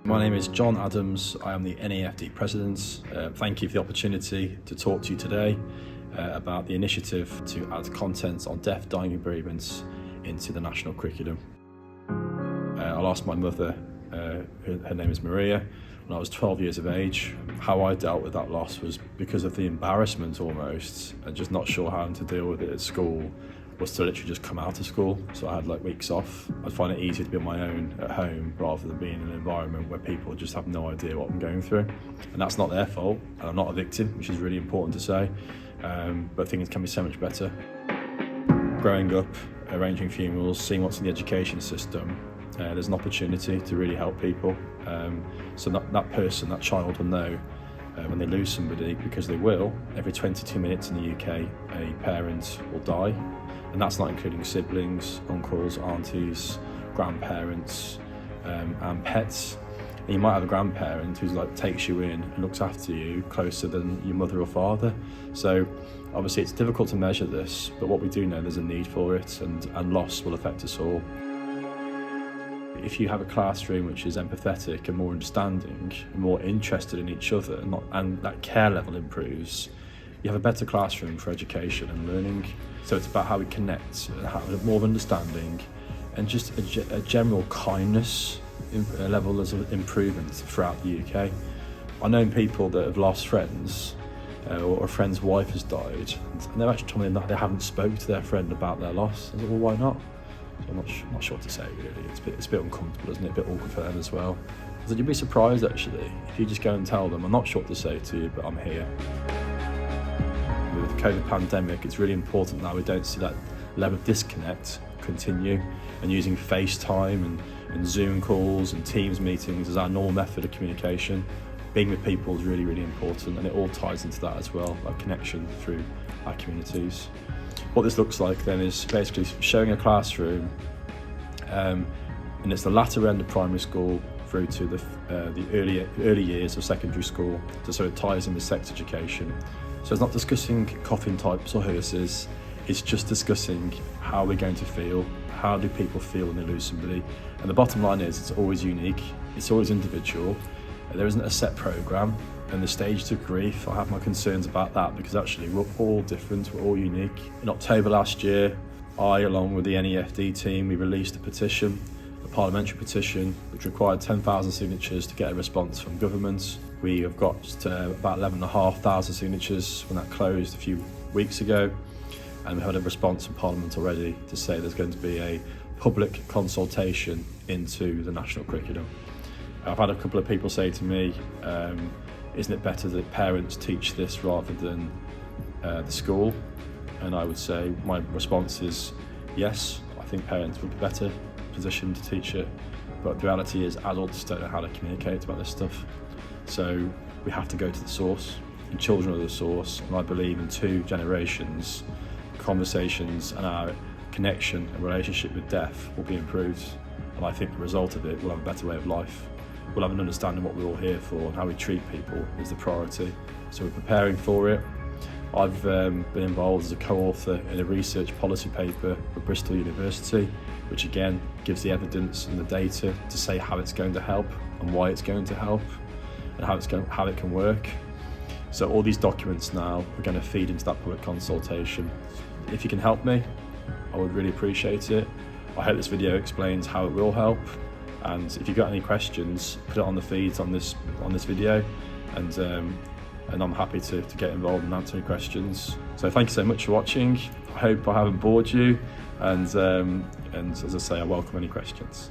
My name is John Adams. I am the NEFD President. Thank you for the opportunity to talk to you today about the initiative to add content on death, dying and bereavements into the national curriculum. I lost my mother, her name is Maria, when I was 12 years of age. How I dealt with that loss was because of the embarrassment almost, and just not sure how to deal with it at school, was to literally just come out of school. So I had like weeks off. I'd find it easier to be on my own at home rather than being in an environment where people just have no idea what I'm going through. And that's not their fault, and I'm not a victim, which is really important to say, but things can be so much better. Growing up, arranging funerals, seeing what's in the education system, there's an opportunity to really help people. So that person, that child will know when they lose somebody, because they will, every 22 minutes in the UK, a parent will die. And that's not including siblings, uncles, aunties, grandparents, and pets. And you might have a grandparent who's like takes you in and looks after you closer than your mother or father. So obviously it's difficult to measure this, but what we do know, there's a need for it, and loss will affect us all. If you have a classroom which is empathetic and more understanding and more interested in each other, and that care level improves, you have a better classroom for education and learning. So it's about how we connect and have more of understanding, and just a general kindness level of improvement throughout the UK. I've known people that have lost friends, or a friend's wife has died, and they've actually told me that they haven't spoke to their friend about their loss. I said, well, why not? So I'm not sure what to say really. It's a bit uncomfortable, isn't it? A bit awkward for them as well. I said, you'd be surprised actually if you just go and tell them, I'm not sure what to say to you, but I'm here. With the COVID pandemic, it's really important now we don't see that level of disconnect continue, and using FaceTime and Zoom calls and Teams meetings as our normal method of communication. Being with people is really, really important, and it all ties into that as well, that connection through our communities. What this looks like then is basically showing a classroom, and it's the latter end of primary school through to the early years of secondary school, so it ties in with sex education. So it's not discussing coffin types or hearses, it's just discussing how we're going to feel, how do people feel when they lose somebody. And the bottom line is, it's always unique, it's always individual, there isn't a set programme. And the stages of grief, I have my concerns about that, because actually we're all different, we're all unique. In October last year, I, along with the NEFD team, we released a petition, a parliamentary petition, which required 10,000 signatures to get a response from government. We have got about 11,500 signatures when that closed a few weeks ago, and we had a response from Parliament already to say there's going to be a public consultation into the national curriculum. I've had a couple of people say to me, isn't it better that parents teach this rather than the school? And I would say my response is yes, I think parents would be better positioned to teach it, but the reality is adults don't know how to communicate about this stuff. So we have to go to the source, and children are the source, and I believe in 2 generations, conversations and our connection and relationship with death will be improved, and I think the result of it, we'll have a better way of life. We'll have an understanding what we're all here for, and how we treat people is the priority. So we're preparing for it. I've been involved as a co-author in a research policy paper with Bristol University, which again gives the evidence and the data to say how it's going to help and why it's going to help and how it can work. So all these documents now are going to feed into that public consultation. If you can help me, I would really appreciate it. I hope this video explains how it will help. And if you've got any questions, put it on the feeds on this video, and I'm happy to get involved and answer any questions. So thank you so much for watching. I hope I haven't bored you, and as I say, I welcome any questions.